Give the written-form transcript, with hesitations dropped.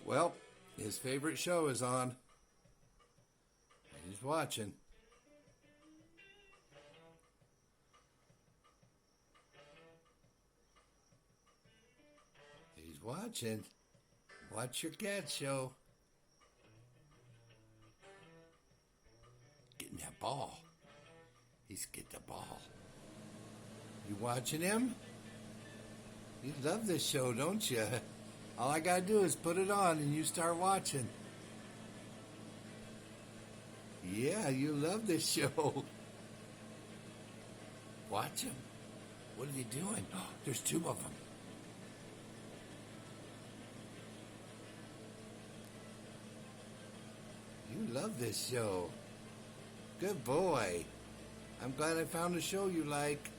Well, his favorite show is on. He's watching. He's watching. Watch your cat show. Getting that ball. He's get the ball. You watching him? You love this show, don't you? All I gotta do is put it on and you start watching. Yeah, you love this show. Watch him. What are they doing? Oh, there's two of them. You love this show. Good boy. I'm glad I found a show you like.